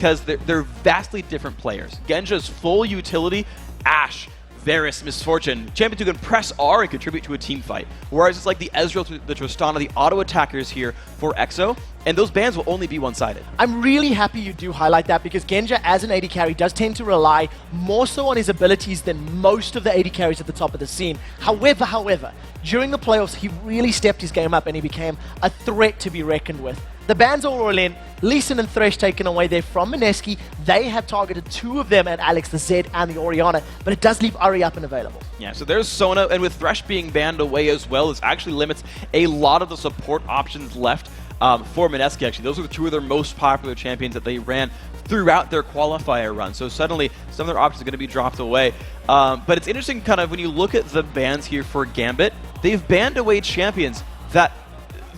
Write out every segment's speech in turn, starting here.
because they're vastly different players. Genja's full utility, Ashe, Varus, Misfortune. Champions who can press R and contribute to a team fight. Whereas it's like the Ezreal, the Tristana, the auto attackers here for EXO, and those bans will only be one-sided. I'm really happy you do highlight that because Genja as an AD carry does tend to rely more so on his abilities than most of the AD carries at the top of the scene. However, during the playoffs, he really stepped his game up and he became a threat to be reckoned with. The bans are all in. Lee Sin and Thresh taken away there from Mineski. They have targeted 2 of them at Alex, the Zed, and the Orianna, but it does leave Ahri up and available. Yeah, so there's Sona, and with Thresh being banned away as well, this actually limits a lot of the support options left for Mineski, actually. Those are 2 of their most popular champions that they ran throughout their qualifier run. So suddenly, some of their options are going to be dropped away. But it's interesting kind of when you look at the bans here for Gambit, they've banned away champions that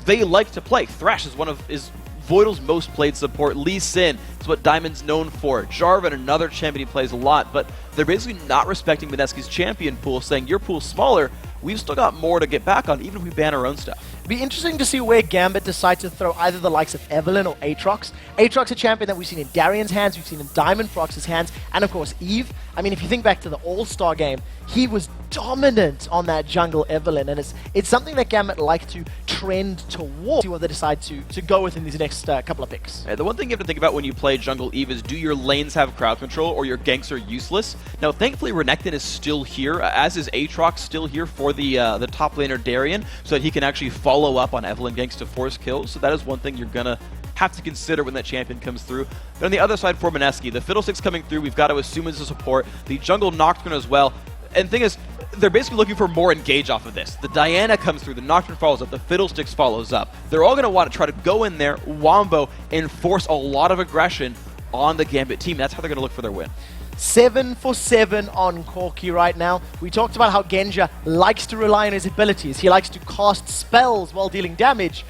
they like to play. Thresh is Voidle's most played support. Lee Sin is what Diamond's known for. Jarvan, another champion he plays a lot, but they're basically not respecting Mineski's champion pool, saying your pool's smaller, we've still got more to get back on, even if we ban our own stuff. Be interesting to see where Gambit decides to throw either the likes of Evelynn or Aatrox. Aatrox, a champion that we've seen in Darien's hands, we've seen in Diamondprox's hands, and of course Eve. I mean, if you think back to the All-Star game, he was dominant on that jungle Evelynn, and it's something that Gambit like to trend towards. See what they decide to go with in these next couple of picks. The one thing you have to think about when you play jungle Eve is, do your lanes have crowd control or your ganks are useless? Now, thankfully, Renekton is still here, as is Aatrox still here for the top laner Darien, so that he can actually follow up on Evelynn ganks to force kills. So that is one thing you're gonna have to consider when that champion comes through. But on the other side for Mineski, the FiddleSticks coming through, we've got to assume as a support, the jungle Nocturn as well. And the thing is, they're basically looking for more engage off of this. The Diana comes through, the Nocturne follows up, the FiddleSticks follows up. They're all going to want to try to go in there, wombo, and force a lot of aggression on the Gambit team. That's how they're going to look for their win. 7 for 7 on Corki right now. We talked about how Genja likes to rely on his abilities. He likes to cast spells while dealing damage.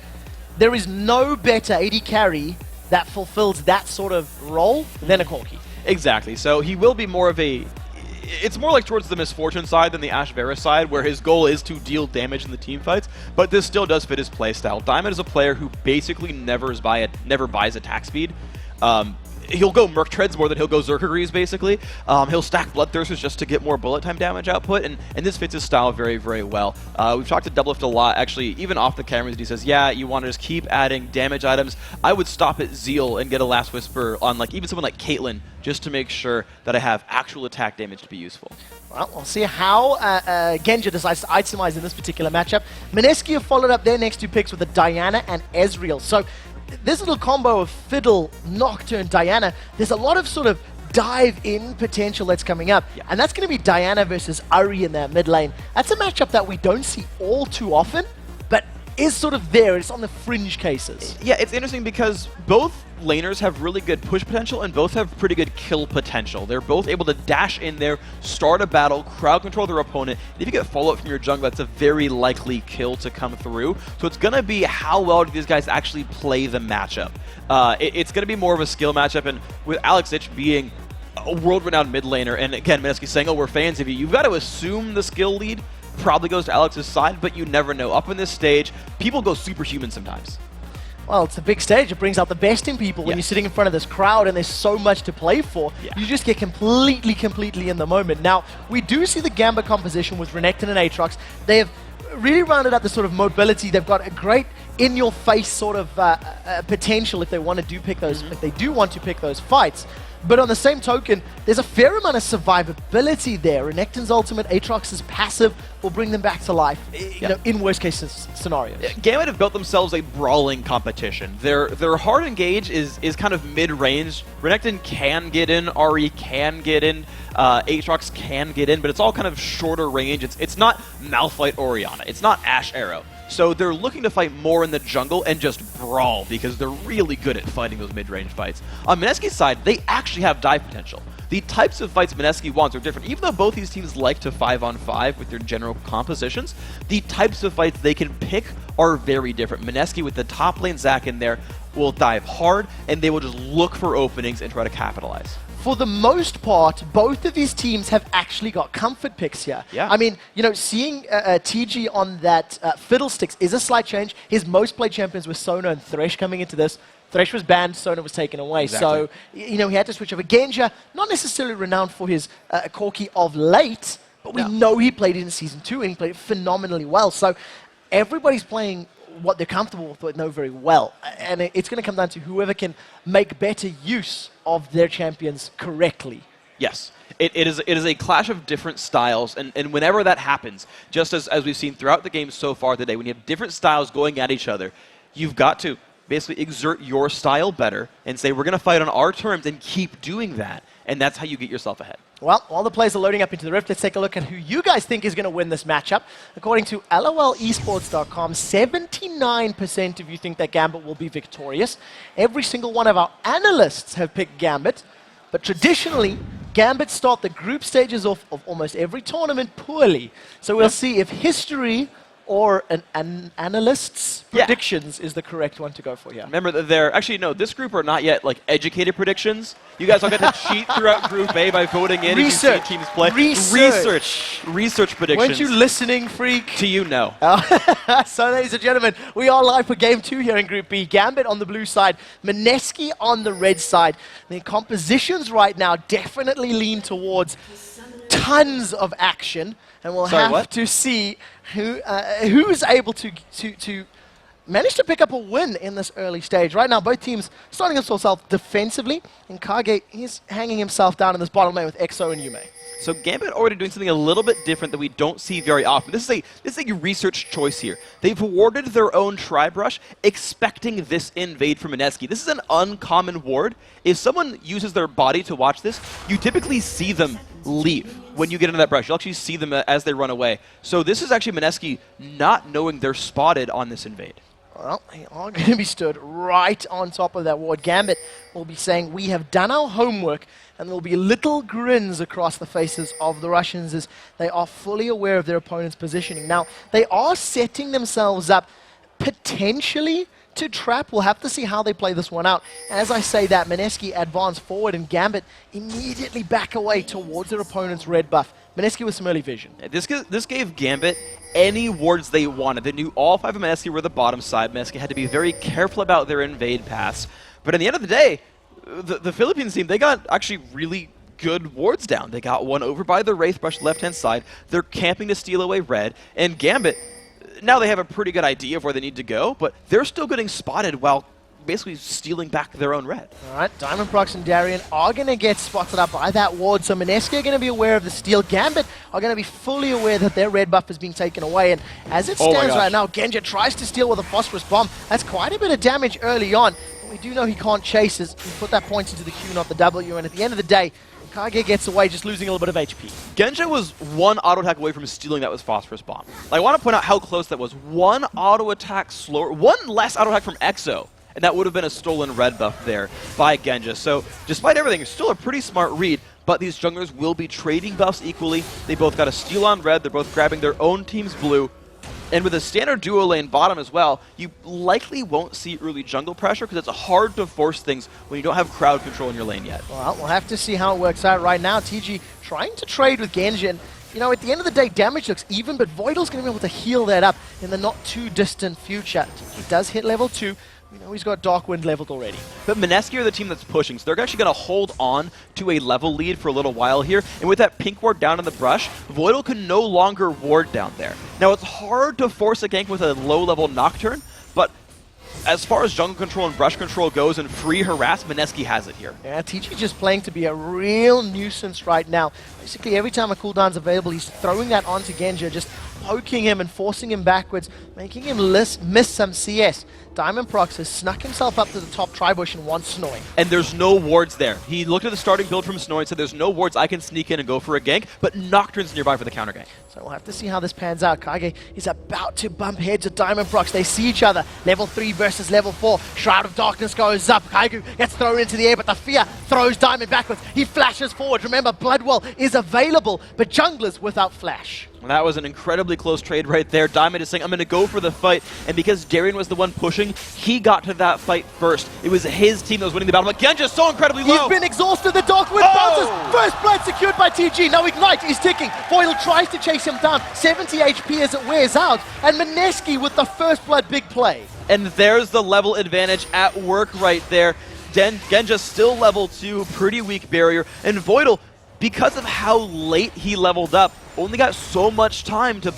There is no better AD carry that fulfills that sort of role than a Corki. Exactly. So he will be more of a... It's more like towards the Misfortune side than the Ashe Varus side, where his goal is to deal damage in the team fights, but this still does fit his playstyle. Diamond is a player who basically never buys attack speed. He'll go Merc Treads more than he'll go Zerkagrees, basically. He'll stack Bloodthirsters just to get more bullet time damage output, and this fits his style very, very well. We've talked to Doublelift a lot, actually, even off the cameras, and he says, yeah, you want to just keep adding damage items. I would stop at Zeal and get a Last Whisper on even someone like Caitlyn, just to make sure that I have actual attack damage to be useful. Well, we'll see how Genja decides to itemize in this particular matchup. Mineski have followed up their next 2 picks with a Diana and Ezreal. So this little combo of Fiddle, Nocturne, Diana, there's a lot of sort of dive-in potential that's coming up. Yeah. And that's going to be Diana versus Ahri in that mid lane. That's a matchup that we don't see all too often, but is sort of there. It's on the fringe cases. Yeah, it's interesting because both laners have really good push potential and both have pretty good kill potential. They're both able to dash in there, start a battle, crowd control their opponent, and if you get follow-up from your jungle, that's a very likely kill to come through. So it's going to be how well do these guys actually play the matchup. It's going to be more of a skill matchup, and with Alex Ich being a world-renowned mid laner, and again, Mineski saying, oh, we're fans of you, you've got to assume the skill lead probably goes to Alex's side, but you never know. Up in this stage, people go superhuman sometimes. Well, it's a big stage. It brings out the best in people when you're sitting in front of this crowd and there's so much to play for. Yeah. You just get completely in the moment. Now, we do see the Gambit composition with Renekton and Aatrox. They have really rounded out the sort of mobility. They've got a great in-your-face sort of potential if they want to pick those. If they do want to pick those fights. But on the same token, there's a fair amount of survivability there. Renekton's ultimate, Aatrox's passive will bring them back to life, you know, in worst-case scenarios. Gambit have built themselves a brawling competition. Their hard engage is kind of mid-range. Renekton can get in, Ahri can get in, Aatrox can get in, but it's all kind of shorter range. It's not Malphite Orianna. It's not Ashe Arrow. So they're looking to fight more in the jungle and just brawl because they're really good at fighting those mid-range fights. On Mineski's side, they actually have dive potential. The types of fights Mineski wants are different. Even though both these teams like to 5-on-5 with their general compositions, the types of fights they can pick are very different. Mineski with the top lane Zac in there will dive hard, and they will just look for openings and try to capitalize. For the most part, both of these teams have actually got comfort picks here. Yeah. I mean, you know, seeing Tgee on that FiddleSticks is a slight change. His most played champions were Sona and Thresh coming into this. Thresh was banned, Sona was taken away. Exactly. So, you know, he had to switch over. Genja, not necessarily renowned for his Corki of late, but we know he played it in Season 2 and he played it phenomenally well. So everybody's playing what they're comfortable with, but know very well. And it's going to come down to whoever can make better use of their champions correctly. Yes. It is a clash of different styles, and whenever that happens, just as we've seen throughout the game so far today, when you have different styles going at each other, you've got to basically exert your style better and say, we're going to fight on our terms and keep doing that. And that's how you get yourself ahead. Well, while the players are loading up into the Rift, let's take a look at who you guys think is going to win this matchup. According to LOLesports.com, 79% of you think that Gambit will be victorious. Every single one of our analysts have picked Gambit. But traditionally, Gambit start the group stages of almost every tournament poorly. So we'll see if history or an analyst's predictions is the correct one to go for here. Remember that they're actually no. This group are not yet like educated predictions. You guys all get to cheat throughout Group A by voting in Research. if you see teams play. Research predictions. Weren't you listening, freak? To you, no. So, ladies and gentlemen, we are live for Game 2 here in Group B. Gambit on the blue side, Mineski on the red side. The compositions right now definitely lean towards tons of action, and we'll have to see who's able to manage to pick up a win in this early stage. Right now, both teams starting themselves out defensively, and Kage, he's hanging himself down in this bottom lane with EXO and Yume. So Gambit already doing something a little bit different that we don't see very often. This is a research choice here. They've awarded their own Tri-Brush, expecting this invade from Mineski. This is an uncommon ward. If someone uses their body to watch this, you typically see them leave when you get into that brush. You'll actually see them as they run away. So this is actually Mineski not knowing they're spotted on this invade. Well, they are going to be stood right on top of that ward. Gambit will be saying, we have done our homework, and there will be little grins across the faces of the Russians as they are fully aware of their opponent's positioning. Now, they are setting themselves up potentially to trap. We'll have to see how they play this one out. As I say that, Mineski advance forward and Gambit immediately back away towards their opponent's red buff. Mineski with some early vision. This gave Gambit any wards they wanted. They knew all 5 of Mineski were the bottom side. Mineski had to be very careful about their invade paths. But at the end of the day, the Philippines team, they got actually really good wards down. They got one over by the Wraith Brush left-hand side. They're camping to steal away red. And Gambit, now they have a pretty good idea of where they need to go, but they're still getting spotted while basically stealing back their own red. All right, Diamondprox and Darien are going to get spotted up by that ward, so Mineski are going to be aware of the steal. Gambit are going to be fully aware that their red buff is being taken away, and as it stands right now, Genja tries to steal with a phosphorus bomb. That's quite a bit of damage early on. We do know he can't chase us. He put that point into the Q, not the W, and at the end of the day, Kage gets away, just losing a little bit of HP. Genja was one auto attack away from stealing that was Phosphorus Bomb. I want to point out how close that was. One auto attack slower, one less auto attack from EXO, and that would have been a stolen red buff there by Genja. So despite everything, it's still a pretty smart read, but these junglers will be trading buffs equally. They both got a steal on red, they're both grabbing their own team's blue. And with a standard duo lane bottom as well, you likely won't see early jungle pressure because it's hard to force things when you don't have crowd control in your lane yet. Well, we'll have to see how it works out right now. Tgee trying to trade with Genja. And, you know, at the end of the day, damage looks even, but Voidle's going to be able to heal that up in the not too distant future. He does hit level 2. We know he's got Dark Wind leveled already. But Mineski are the team that's pushing, so they're actually going to hold on to a level lead for a little while here. And with that pink ward down in the brush, Voidle can no longer ward down there. Now, it's hard to force a gank with a low-level Nocturn, but as far as jungle control and brush control goes and free harass, Mineski has it here. Yeah, Tgee just playing to be a real nuisance right now. Basically, every time a cooldown's available, he's throwing that onto Genja, just poking him and forcing him backwards, making him miss some CS. Diamondprox has snuck himself up to the top tri-bush and wants Snoy. And there's no wards there. He looked at the starting build from Snoy and said, there's no wards, I can sneak in and go for a gank, but Nocturn's nearby for the counter gank. So we'll have to see how this pans out. Kage is about to bump heads with Diamondprox. They see each other. Level 3 versus level 4. Shroud of Darkness goes up. Kaigu gets thrown into the air, but the fear throws Diamond backwards. He flashes forward. Remember, Bloodwell is available, but junglers without flash. Well, that was an incredibly close trade right there. Diamond is saying, I'm going to go for the fight. And because Darien was the one pushing, he got to that fight first. It was his team that was winning the battle. But Genja's so incredibly low. He's been exhausted. The Dark Wind bounces. First blood secured by Tgee. Now Ignite is ticking. Voidle tries to chase him down. 70 HP as it wears out. And Mineski with the first blood big play. And there's the level advantage at work right there. Genja still level 2, pretty weak barrier. And Voidle, because of how late he leveled up, only got so much time to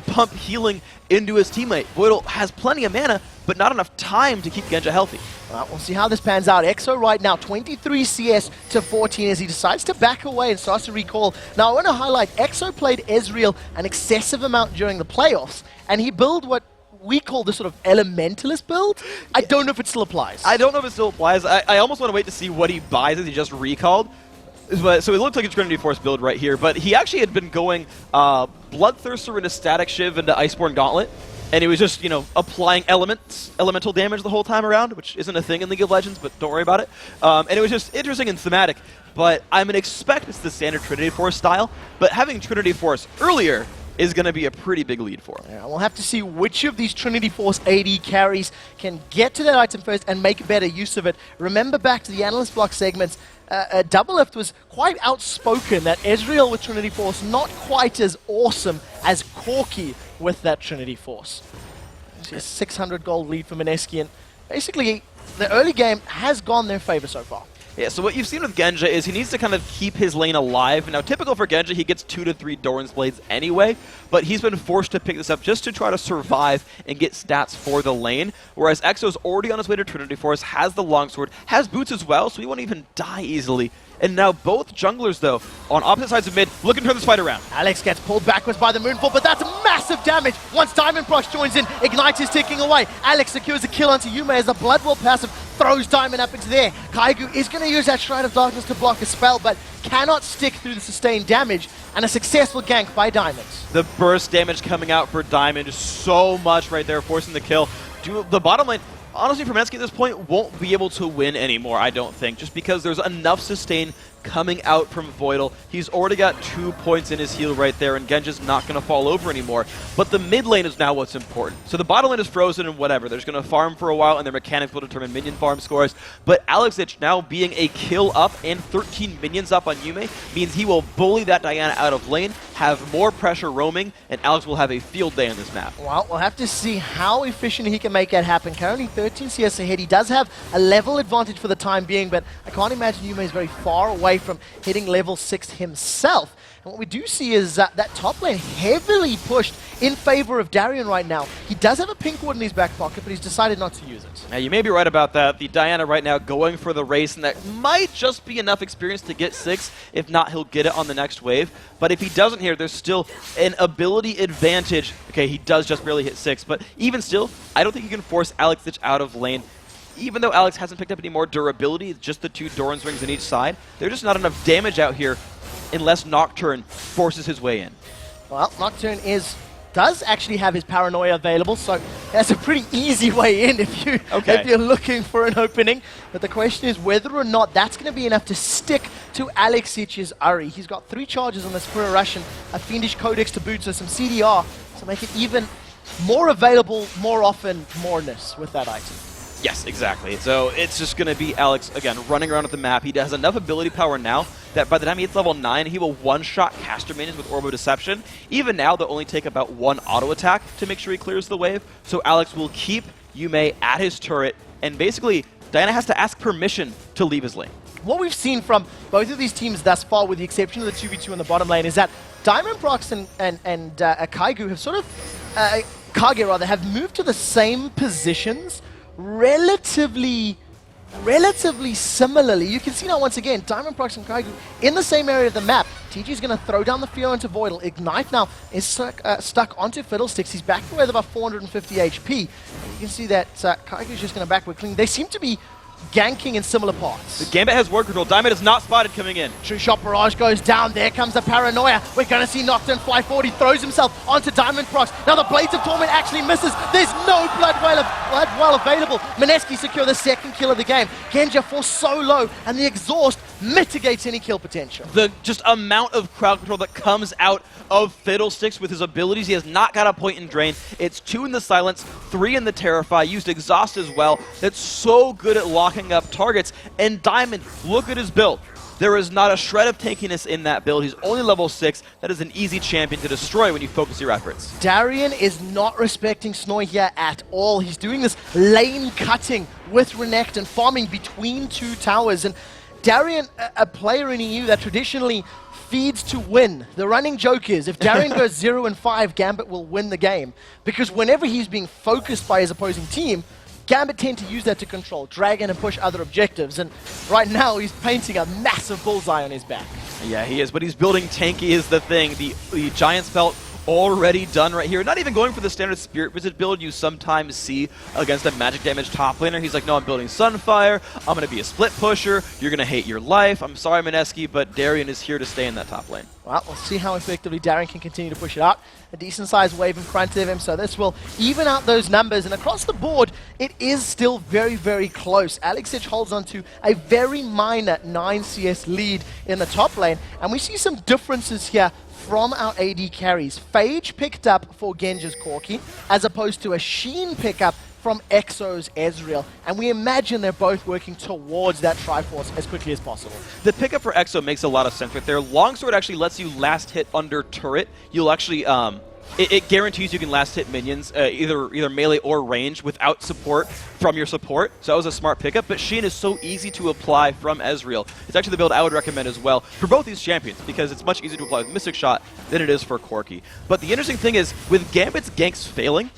pump healing into his teammate. Voidle has plenty of mana, but not enough time to keep Genja healthy. We'll see how this pans out. EXO right now, 23 CS to 14 as he decides to back away and starts to recall. Now, I want to highlight, EXO played Ezreal an excessive amount during the playoffs, and he built what we call the sort of elementalist build. I don't know if it still applies. I don't know if it still applies. I almost want to wait to see what he buys as he just recalled. So it looked like a Trinity Force build right here, but he actually had been going Bloodthirster into Static Shiv into Iceborne Gauntlet, and he was just, applying elemental damage the whole time around, which isn't a thing in League of Legends, but don't worry about it. And it was just interesting and thematic, but I'm going to expect it's the standard Trinity Force style, but having Trinity Force earlier is going to be a pretty big lead for him. Yeah, we'll have to see which of these Trinity Force AD carries can get to that item first and make better use of it. Remember back to the Analyst Block segments, Doublelift was quite outspoken that Ezreal with Trinity Force not quite as awesome as Corki with that Trinity Force. A 600 gold lead for Mineski, and basically the early game has gone their favor so far. Yeah, so what you've seen with Genja is he needs to kind of keep his lane alive. Now, typical for Genja, he gets 2 to 3 Doran's Blades anyway, but he's been forced to pick this up just to try to survive and get stats for the lane, whereas EXO's already on his way to Trinity Force, has the Longsword, has boots as well, so he won't even die easily. And now both junglers, though, on opposite sides of mid, looking to turn this fight around. Alex gets pulled backwards by the Moonfall, but that's massive damage. Once Diamondprox joins in, Ignite is ticking away. Alex secures a kill onto Yume as the Blood Will passive throws Diamond up into there. Kaigu is going to use that Shrine of Darkness to block a spell, but cannot stick through the sustained damage, and a successful gank by Diamond. The burst damage coming out for Diamond is so much right there, forcing the kill. The bottom lane, honestly, for Mineski at this point, won't be able to win anymore, I don't think, just because there's enough sustain coming out from Voidle. He's already got 2 points in his heal right there, and Genja's not going to fall over anymore. But the mid lane is now what's important. So the bottom lane is frozen and whatever. They're just going to farm for a while, and their mechanics will determine minion farm scores. But Alexich now being a kill up and 13 minions up on Yume means he will bully that Diana out of lane, have more pressure roaming, and Alex will have a field day on this map. Well, we'll have to see how efficient he can make that happen. Currently 13 CS ahead. He does have a level advantage for the time being, but I can't imagine Yume is very far away from hitting level 6 himself. And what we do see is that top lane heavily pushed in favor of Darien right now. He does have a pink ward in his back pocket, but he's decided not to use it. Now, you may be right about that. The Diana right now going for the race, and that might just be enough experience to get 6. If not, he'll get it on the next wave. But if he doesn't here, there's still an ability advantage. Okay, he does just barely hit 6, but even still, I don't think he can force Alexich out of lane. Even though Alex hasn't picked up any more durability, just the 2 Doran's Rings on each side, there's just not enough damage out here unless Nocturn forces his way in. Well, Nocturn does actually have his Paranoia available, so that's a pretty easy way in if you're looking for an opening. But the question is whether or not that's going to be enough to stick to Alexich's Ahri. He's got 3 charges on the Spirit Russian, a Fiendish Codex to boot, so some CDR to make it even more available, more often, moreness with that item. Yes, exactly. So it's just going to be Alex, again, running around at the map. He has enough ability power now that by the time he hits level 9, he will one-shot caster minions with Orb of Deception. Even now, they'll only take about 1 auto attack to make sure he clears the wave. So Alex will keep Yume at his turret, and basically, Diana has to ask permission to leave his lane. What we've seen from both of these teams thus far, with the exception of the 2v2 in the bottom lane, is that Diamondprox and Kaigu have sort of, Kage rather, have moved to the same positions relatively similarly. You can see now once again, Diamondprox and Kaigu in the same area of the map. Tgee is going to throw down the Fear onto Voidle. Ignite now is stuck onto FiddleSticks. He's back away with about 450 HP. And you can see that Kaigu is just going to backward clean. They seem to be ganking in similar parts. The Gambit has ward control. Diamond is not spotted coming in. True Shot Barrage goes down. There comes the Paranoia. We're going to see Nocturne fly forward. He throws himself onto Diamondprox. Now the Blades of Torment actually misses. There's no Blood Well available. Mineski secure the 2nd kill of the game. Genja falls so low, and the exhaust mitigates any kill potential. The just amount of crowd control that comes out of FiddleSticks with his abilities. He has not got a point in Drain. It's 2 in the Silence, 3 in the Terrify. Used Exhaust as well. That's so good at locking up targets. And Diamond, look at his build. There is not a shred of tankiness in that build. He's only level 6. That is an easy champion to destroy when you focus your efforts. Darien is not respecting Snoy here at all. He's doing this lane cutting with Renekton, farming between two towers. And Darien, a player in EU that traditionally feeds to win. The running joke is, if Darien goes 0-5, Gambit will win the game. Because whenever he's being focused by his opposing team, Gambit tend to use that to control Dragon and push other objectives. And right now, he's painting a massive bullseye on his back. Yeah, he is, but he's building tanky is the thing. The Giant Spelt already done right here. Not even going for the standard Spirit Visit build you sometimes see against a magic damage top laner. He's like, no, I'm building Sunfire. I'm going to be a split pusher. You're going to hate your life. I'm sorry, Mineski, but Darien is here to stay in that top lane. Well, we'll see how effectively Darien can continue to push it out. A decent-sized wave in front of him, so this will even out those numbers. And across the board, it is still very, very close. Alexich holds on to a very minor 9 CS lead in the top lane. And we see some differences here from our AD carries. Phage picked up for Genja's Corki, as opposed to a Sheen pickup from Exo's Ezreal. And we imagine they're both working towards that Triforce as quickly as possible. The pickup for Exo makes a lot of sense right there. Longsword actually lets you last hit under turret. You'll actually, it guarantees you can last hit minions, either melee or range, without support from your support. So that was a smart pickup, but Sheen is so easy to apply from Ezreal. It's actually the build I would recommend as well for both these champions, because it's much easier to apply with Mystic Shot than it is for Corki. But the interesting thing is, with Gambit's ganks failing,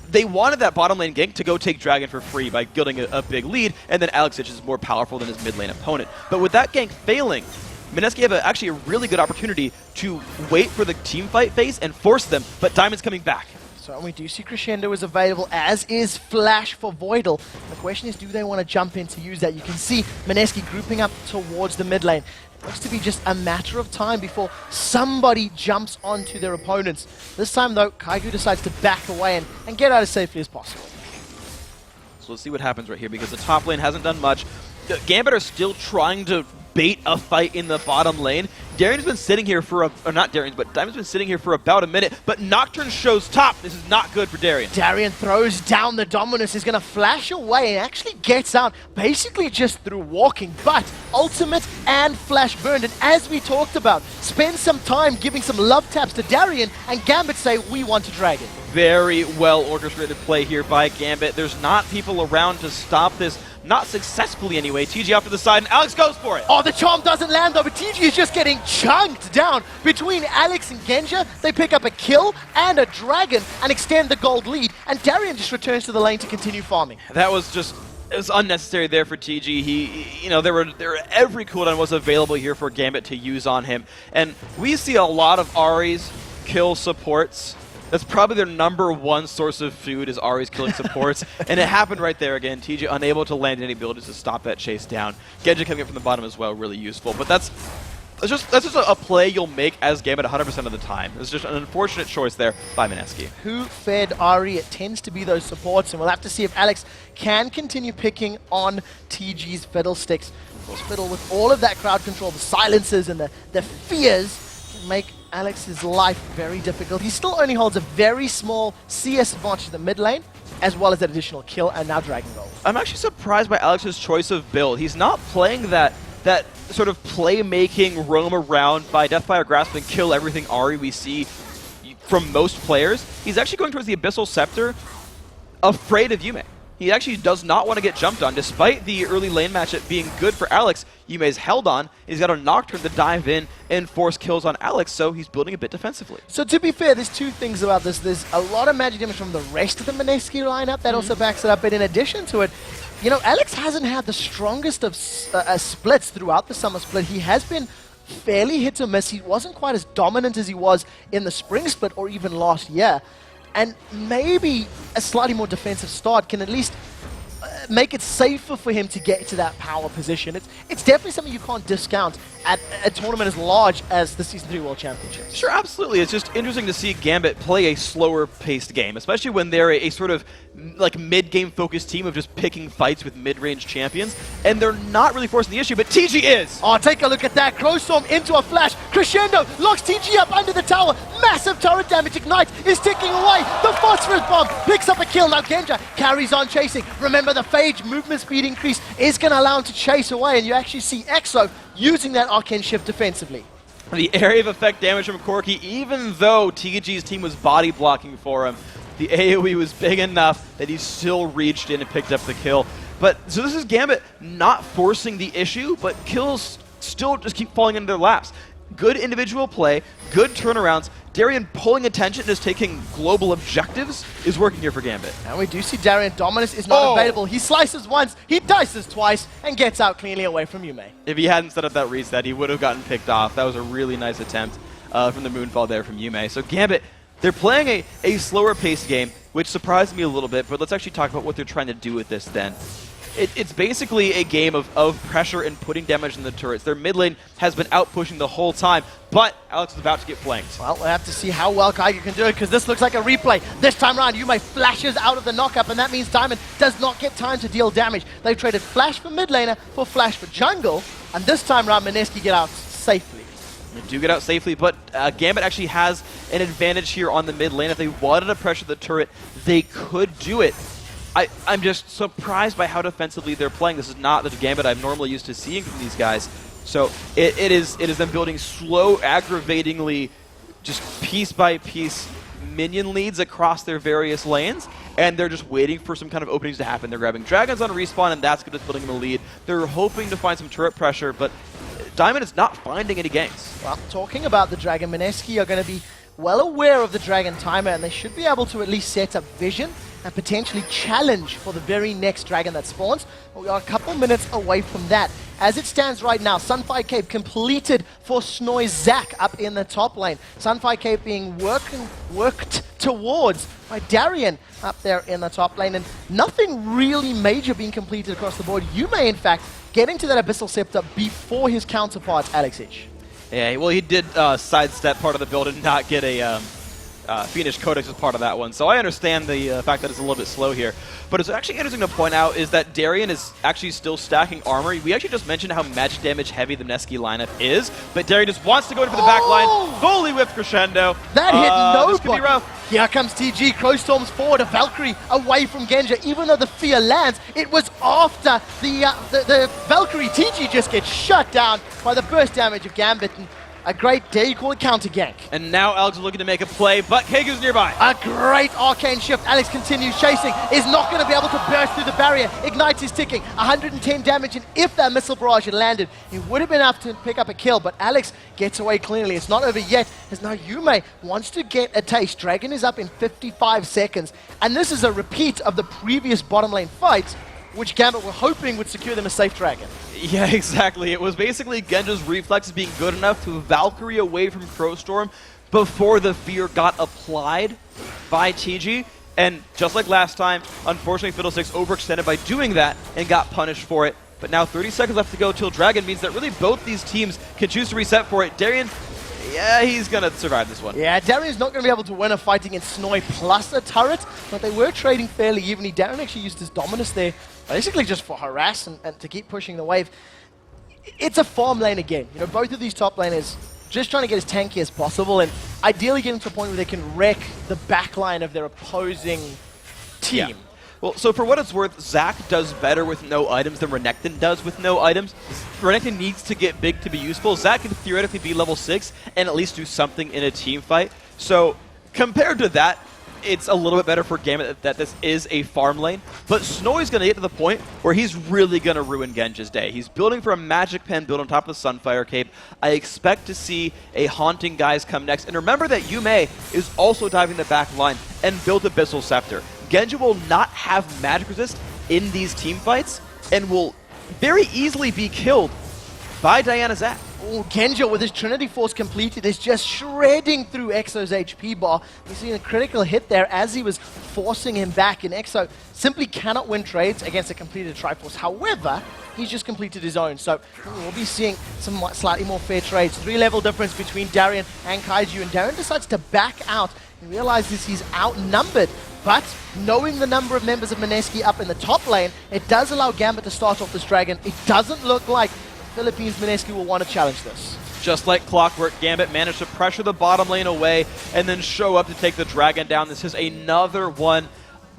they wanted that bottom lane gank to go take Dragon for free by building a big lead, and then Alexich is more powerful than his mid lane opponent. But with that gank failing, Mineski have actually a really good opportunity to wait for the team fight phase and force them, but Diamond's coming back. So we do see Crescendo is available, as is Flash for Voidle. The question is, do they want to jump in to use that? You can see Mineski grouping up towards the mid lane. It looks to be just a matter of time before somebody jumps onto their opponents. This time, though, Kaigu decides to back away and get out as safely as possible. So let's see what happens right here, because the top lane hasn't done much. Gambit are still trying to bait a fight in the bottom lane. Darien's been sitting here for not Darien's, but Diamond's been sitting here for about a minute, but Nocturne shows top. This is not good for Darien. Darien throws down the Dominus, is going to flash away and actually gets out basically just through walking, but ultimate and flash burned. And as we talked about, spend some time giving some love taps to Darien, and Gambit say, we want to Dragon. Very well orchestrated play here by Gambit. There's not people around to stop this. Not successfully anyway. Tgee off to the side, and Alex goes for it. Oh, the charm doesn't land though, but Tgee is just getting chunked down. Between Alex and Genja, they pick up a kill and a dragon and extend the gold lead, and Darien just returns to the lane to continue farming. That was just, it was unnecessary there for Tgee. He, there were every cooldown was available here for Gambit to use on him, and we see a lot of Ahri's kill supports. That's probably their #1 source of food, is Ahri's killing supports. And it happened right there again. Tgee unable to land any abilities to stop that chase down. Genja coming up from the bottom as well, really useful. But that's just a play you'll make as Gambit 100% of the time. It's just an unfortunate choice there by Mineski. Who fed Ahri? It tends to be those supports, and we'll have to see if Alex can continue picking on Tgee's FiddleSticks. Of course, Fiddle, with all of that crowd control, the silences and the fears, can make Alex's life very difficult. He still only holds a very small CS advantage in the mid lane, as well as that additional kill, and now Dragon Gold. I'm actually surprised by Alex's choice of build. He's not playing that sort of playmaking, roam around by Deathfire Grasp and kill everything Ahri we see from most players. He's actually going towards the Abyssal Scepter, afraid of Yume. He actually does not want to get jumped on. Despite the early lane matchup being good for Alex, Yume's held on. He's got a Nocturne to dive in and force kills on Alex, so he's building a bit defensively. So to be fair, there's two things about this. There's a lot of magic damage from the rest of the Mineski lineup that also backs it up, but in addition to it, Alex hasn't had the strongest of splits throughout the summer split. He has been fairly hit or miss. He wasn't quite as dominant as he was in the spring split or even last year. And maybe a slightly more defensive start can at least make it safer for him to get to that power position. It's definitely something you can't discount at a tournament as large as the Season 3 World Championships. Sure, absolutely. It's just interesting to see Gambit play a slower paced game, especially when they're a sort of like mid-game focused team of just picking fights with mid-range champions, and they're not really forcing the issue, but Tgee is! Oh, take a look at that. Crowstorm into a flash. Crescendo locks Tgee up under the tower. Massive turret damage. Ignite is ticking away. The Phosphorus Bomb picks up a kill. Now Genja carries on chasing. Remember, the Phage movement speed increase is going to allow him to chase away, and you actually see Exo using that Arcane Shift defensively. The area of effect damage from Corki, even though Tgee's team was body blocking for him, the AoE was big enough that he still reached in and picked up the kill. But so this is Gambit not forcing the issue, but kills still just keep falling into their laps. Good individual play, good turnarounds. Darien pulling attention and just taking global objectives is working here for Gambit. And we do see Darien Dominus is not available. He slices once, he dices twice, and gets out cleanly away from Yume. If he hadn't set up that reset, he would have gotten picked off. That was a really nice attempt from the Moonfall there from Yume. So Gambit, they're playing a slower paced game, which surprised me a little bit, but let's actually talk about what they're trying to do with this then. It's basically a game of pressure and putting damage in the turrets. Their mid lane has been out-pushing the whole time, but Alex is about to get flanked. Well, we'll have to see how well Kaigu can do it, because this looks like a replay. This time around, Yume flashes out of the knock-up, and that means Diamond does not get time to deal damage. They've traded Flash for mid laner for Flash for jungle, and this time around, Mineski get out safely. They do get out safely, but Gambit actually has an advantage here on the mid lane. If they wanted to pressure the turret, they could do it. I'm just surprised by how defensively they're playing. This is not the Gambit I'm normally used to seeing from these guys. So it is them building slow, aggravatingly, just piece by piece minion leads across their various lanes, and they're just waiting for some kind of openings to happen. They're grabbing dragons on a respawn, and that's just building them a lead. They're hoping to find some turret pressure, but Diamond is not finding any ganks. Well, talking about the dragon, Mineski are going to be well aware of the dragon timer, and they should be able to at least set up vision and potentially challenge for the very next dragon that spawns. But we are a couple minutes away from that. As it stands right now, Sunfire Cape completed for Snoy Zac up in the top lane. Sunfire Cape being worked towards by Darien up there in the top lane, and nothing really major being completed across the board. Yume, in fact, getting to that Abyssal Scepter before his counterpart, Alex Ish. Yeah, well, he did sidestep part of the build and not get a Phoenix Codex as part of that one. So I understand the fact that it's a little bit slow here. But it's actually interesting to point out is that Darien is actually still stacking armor. We actually just mentioned how magic damage heavy the Mineski lineup is, but Darien just wants to go into the back line, fully with Crescendo. That hit nobody. This could be rough. Here comes Tgee, Crowstorms forward, a Valkyrie away from Genja. Even though the fear lands, it was after the Valkyrie. Tgee just gets shut down by the burst damage of Gambit. And a great, dare you call it, counter gank. And now Alex is looking to make a play, but Kaigu's nearby. A great arcane shift. Alex continues chasing, is not going to be able to burst through the barrier. Ignite is ticking, 110 damage, and if that missile barrage had landed, it would have been enough to pick up a kill, but Alex gets away cleanly. It's not over yet, as now Yume wants to get a taste. Dragon is up in 55 seconds, and this is a repeat of the previous bottom lane fight, which Gambit were hoping would secure them a safe dragon. Yeah, exactly. It was basically Genja's reflexes being good enough to Valkyrie away from Crowstorm before the fear got applied by Tgee. And just like last time, unfortunately, FiddleSticks overextended by doing that and got punished for it. But now 30 seconds left to go till Dragon means that really both these teams can choose to reset for it. Darien, yeah, he's going to survive this one. Yeah, Darien's not going to be able to win a fight against Snoy plus a turret, but they were trading fairly evenly. Darien actually used his Dominus there, basically just for harass and to keep pushing the wave. It's a farm lane again. You know, both of these top laners just trying to get as tanky as possible and ideally getting to a point where they can wreck the backline of their opposing team. Yeah. Well, so for what it's worth, Zac does better with no items than Renekton does with no items. Renekton needs to get big to be useful. Zac can theoretically be level 6 and at least do something in a team fight. So compared to that, it's a little bit better for Gambit that this is a farm lane. But Snoy's going to get to the point where he's really going to ruin Genja's day. He's building for a magic pen built on top of the Sunfire Cape. I expect to see a Haunting Guise come next. And remember that Yume is also diving the back line and built Abyssal Scepter. Genja will not have magic resist in these team fights and will very easily be killed by Diana Zac. Oh, Genja with his Trinity Force completed is just shredding through Exo's HP bar. He's seen a critical hit there as he was forcing him back, and Exo simply cannot win trades against a completed Triforce. However, he's just completed his own, so we'll be seeing some slightly more fair trades. 3-level difference between Darien and Kaigu, and Darien decides to back out and realizes he's outnumbered But knowing the number of members of Mineski up in the top lane, it does allow Gambit to start off this dragon. It doesn't look like Philippines Mineski will want to challenge this. Just like clockwork, Gambit managed to pressure the bottom lane away and then show up to take the dragon down. This is another one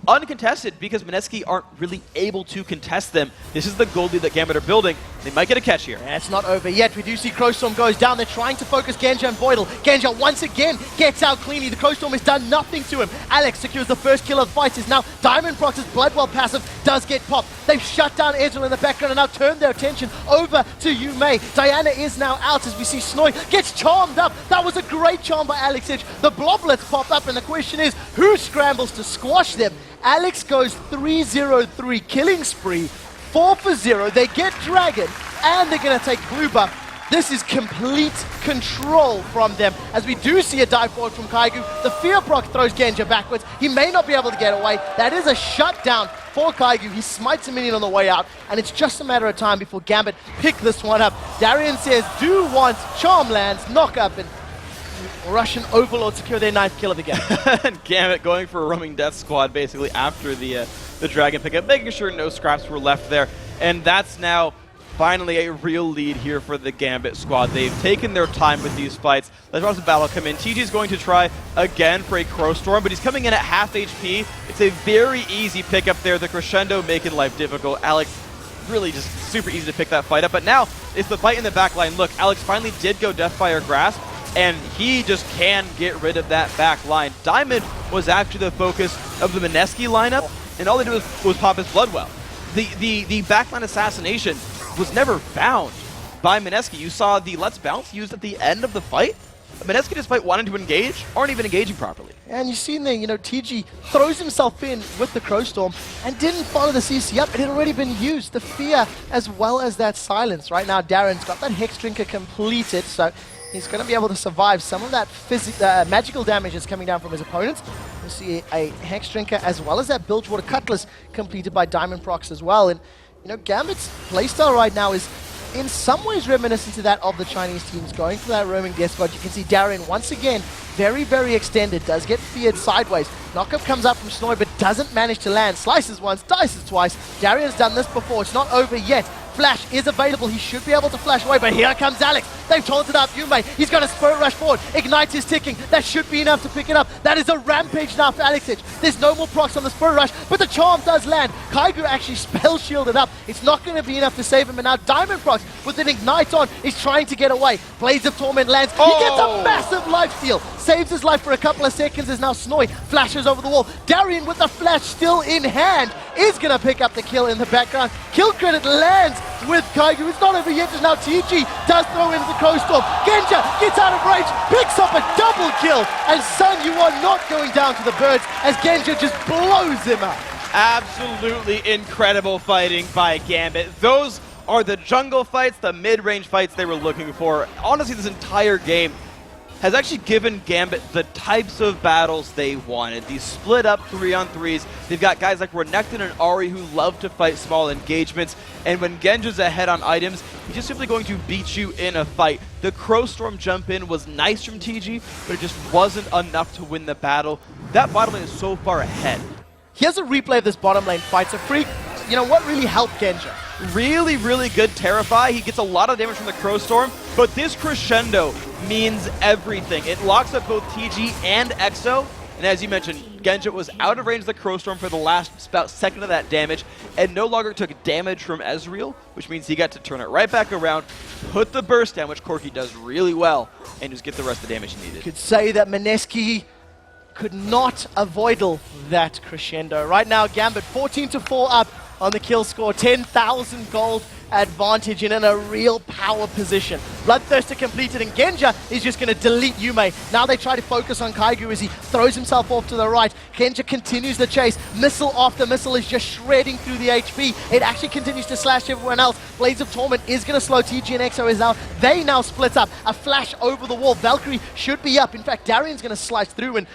uncontested because Mineski aren't really able to contest them. This is the gold lead that Gambit are building. They might get a catch here. Yeah, it's not over yet. We do see Crowstorm goes down. They're trying to focus Genja and Voidle. Genja once again gets out cleanly. The Crowstorm has done nothing to him. Alex secures the first kill of the fight. Is now Diamondprox's Bloodwell passive does get popped. They've shut down Ezreal in the background and now turned their attention over to Yume. Diana is now out as we see Snoy gets charmed up. That was a great charm by Alex Edge. The Bloblets popped up and the question is, who scrambles to squash them? Alex goes 3-0-3 killing spree, 4 for 0. They get Dragon, and they're going to take blue buff. This is complete control from them, as we do see a dive forward from Kaigu. The Fear proc throws Genja backwards. He may not be able to get away. That is a shutdown for Kaigu. He smites a minion on the way out, and it's just a matter of time before Gambit pick this one up. Darien says, do want Charm lands, knock up, and Russian Overlord secure their 9th kill of the game. And Gambit going for a roaming death squad basically after the dragon pickup, making sure no scraps were left there. And that's now finally a real lead here for the Gambit squad. They've taken their time with these fights. Let's watch the battle come in. Tgee's going to try again for a Crowstorm, but he's coming in at half HP. It's a very easy pickup there. The crescendo making life difficult. Alex really just super easy to pick that fight up. But now it's the fight in the back line. Look, Alex finally did go Deathfire Grasp, and he just can get rid of that back line. Diamond was actually the focus of the Mineski lineup, and all they did was pop his Bloodwell. The backline assassination was never found by Mineski. You saw the Let's Bounce used at the end of the fight. Mineski, despite wanting to engage, aren't even engaging properly. And you've seen there, Tgee throws himself in with the Crowstorm and didn't follow the CC up. It had already been used. The fear as well as that silence. Right now, Darren's got that Hex Drinker completed, so he's going to be able to survive some of that magical damage that's coming down from his opponents. We'll see a Hex Drinker as well as that Bilgewater Cutlass completed by Diamondprox as well. And, Gambit's playstyle right now is in some ways reminiscent to that of the Chinese teams, going for that roaming death squad. You can see Darien once again very, very extended, does get feared sideways. Knockup comes up from Snoy, but doesn't manage to land. Slices once, dices twice. Darien's done this before. It's not over yet. Flash is available. He should be able to flash away, but here comes Alex. They've taunted up Yume. He's got a Spirit Rush forward. Ignite is ticking. That should be enough to pick it up. That is a rampage now for Alex Edge. There's no more procs on the Spirit Rush, but the charm does land. Kaigu actually spell shielded up. It's not going to be enough to save him, and now Diamondprox with an Ignite on is trying to get away. Blades of Torment lands. He gets a massive life steal. Saves his life for a couple of seconds as now Snoy flashes over the wall. Darien with the flash still in hand is going to pick up the kill in the background. Kill credit lands with Kaigu. It's not over yet as now Tgee does throw into the Crowstorm. Genja gets out of range, picks up a double kill, and son, you are not going down to the birds as Genja just blows him out. Absolutely incredible fighting by Gambit. Those are the jungle fights, the mid-range fights they were looking for. Honestly, this entire game has actually given Gambit the types of battles they wanted. These split up 3-on-3s. They've got guys like Renekton and Ahri who love to fight small engagements. And when Genja's ahead on items, he's just simply going to beat you in a fight. The Crowstorm jump in was nice from Tgee, but it just wasn't enough to win the battle. That bottom lane is so far ahead. Here's a replay of this bottom lane fight. So Freak, what really helped Genja? Really, really good Terrify. He gets a lot of damage from the Crowstorm, but this crescendo means everything. It locks up both Tgee and Exo, and as you mentioned, Genja was out of range of the Crowstorm for the last about second of that damage, and no longer took damage from Ezreal, which means he got to turn it right back around, put the burst down, which Corki does really well, and just get the rest of the damage he needed. Could say that Mineski could not avoid that crescendo. Right now, Gambit 14-4 up on the kill score, 10,000 gold advantage and in a real power position. Bloodthirster completed, and Genja is just going to delete Yume. Now they try to focus on Kaigu as he throws himself off to the right. Genja continues the chase. Missile after missile is just shredding through the HP. It actually continues to slash everyone else. Blades of Torment is going to slow Tgee and Exo is out. They now split up. A flash over the wall. Valkyrie should be up. In fact, Darien's going to slice through, and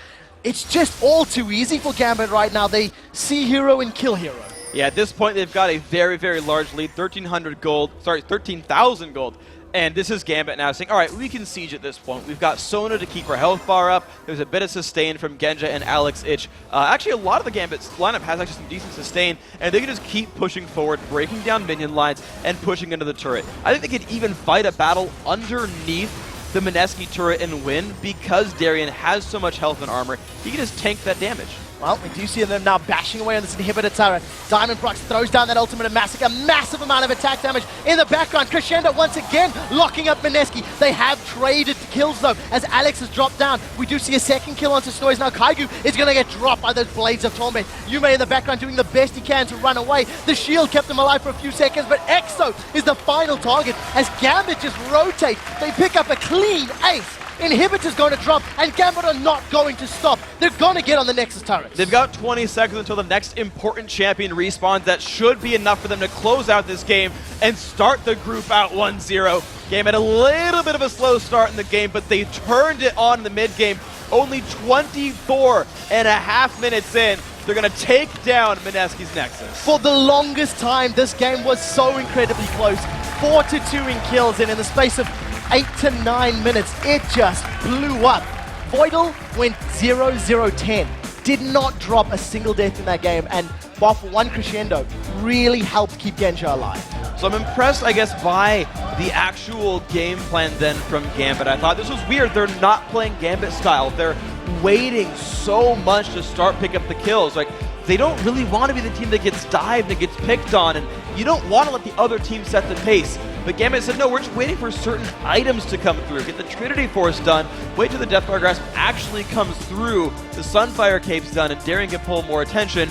it's just all too easy for Gambit right now. They see hero and kill hero. Yeah, at this point they've got a very, very large lead, 13,000 gold. And this is Gambit now saying, all right, we can siege at this point. We've got Sona to keep her health bar up. There's a bit of sustain from Genja and Alex Ich. Actually, a lot of the Gambit's lineup has actually some decent sustain, and they can just keep pushing forward, breaking down minion lines, and pushing into the turret. I think they could even fight a battle underneath the Mineski turret and win because Darien has so much health and armor. He can just tank that damage. Well, we do see them now bashing away on this inhibitor turret. Diamondprox throws down that ultimate and Massacre. Massive amount of attack damage in the background. Crescendo once again locking up Mineski. They have traded kills though as Alex has dropped down. We do see a second kill onto Snoy. Now Kaigu is going to get dropped by those Blades of Torment. Yume in the background doing the best he can to run away. The shield kept him alive for a few seconds, but Exo is the final target as Gambit just rotate. They pick up a clean ace. Inhibitor's going to drop, and Gambit are not going to stop. They're going to get on the Nexus turrets. They've got 20 seconds until the next important champion respawns. That should be enough for them to close out this game and start the group out 1-0. Game had a little bit of a slow start in the game, but they turned it on in the mid-game. Only 24.5 minutes in, they're going to take down Mineski's Nexus. For the longest time, this game was so incredibly close. 4-2 in kills, and in the space of 8 to 9 minutes, it just blew up. Voidle went 0-0-10. Did not drop a single death in that game, and bar for one Crescendo really helped keep Genja alive. So I'm impressed, I guess, by the actual game plan then from Gambit. I thought this was weird. They're not playing Gambit style. They're waiting so much to start picking up the kills. Like, they don't really want to be the team that gets dived and gets picked on, and you don't want to let the other team set the pace. But Gambit said, no, we're just waiting for certain items to come through. Get the Trinity Force done, wait till the Deathfire Grasp actually comes through, the Sunfire Cape's done, and Darien can pull more attention.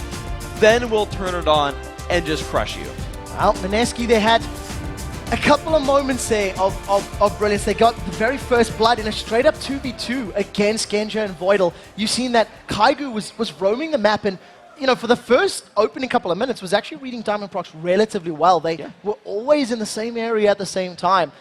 Then we'll turn it on and just crush you. Well, Mineski, they had a couple of moments there of brilliance. They got the very first blood in a straight-up 2v2 against Genja and Voidle. You've seen that Kaigu was roaming the map, and you know, for the first opening couple of minutes, was actually reading Diamondprox relatively well. They were always in the same area at the same time,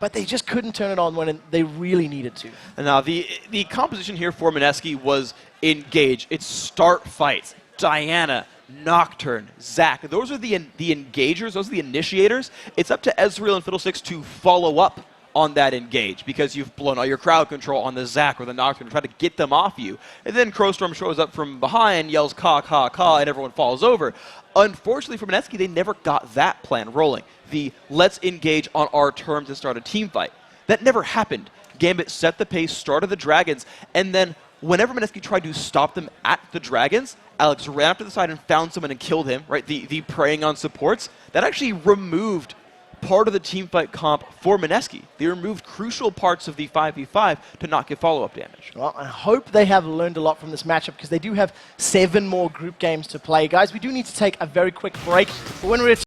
but they just couldn't turn it on when they really needed to. And now, the composition here for Mineski was engage. It's start fights. Diana, Nocturn, Zac. Those are the engagers. Those are the initiators. It's up to Ezreal and FiddleSticks to follow up on that engage because you've blown all your crowd control on the Zac or the Nocturne to try to get them off you. And then Crowstorm shows up from behind, yells caw, caw, caw, and everyone falls over. Unfortunately for Mineski, they never got that plan rolling. The let's engage on our terms and start a team fight. That never happened. Gambit set the pace, started the Dragons, and then whenever Mineski tried to stop them at the Dragons, Alex ran up to the side and found someone and killed him, right? The preying on supports. That actually removed part of the teamfight comp for Mineski. They removed crucial parts of the 5v5 to not get follow-up damage. Well, I hope they have learned a lot from this matchup because they do have 7 more group games to play. Guys, we do need to take a very quick break. But when we return,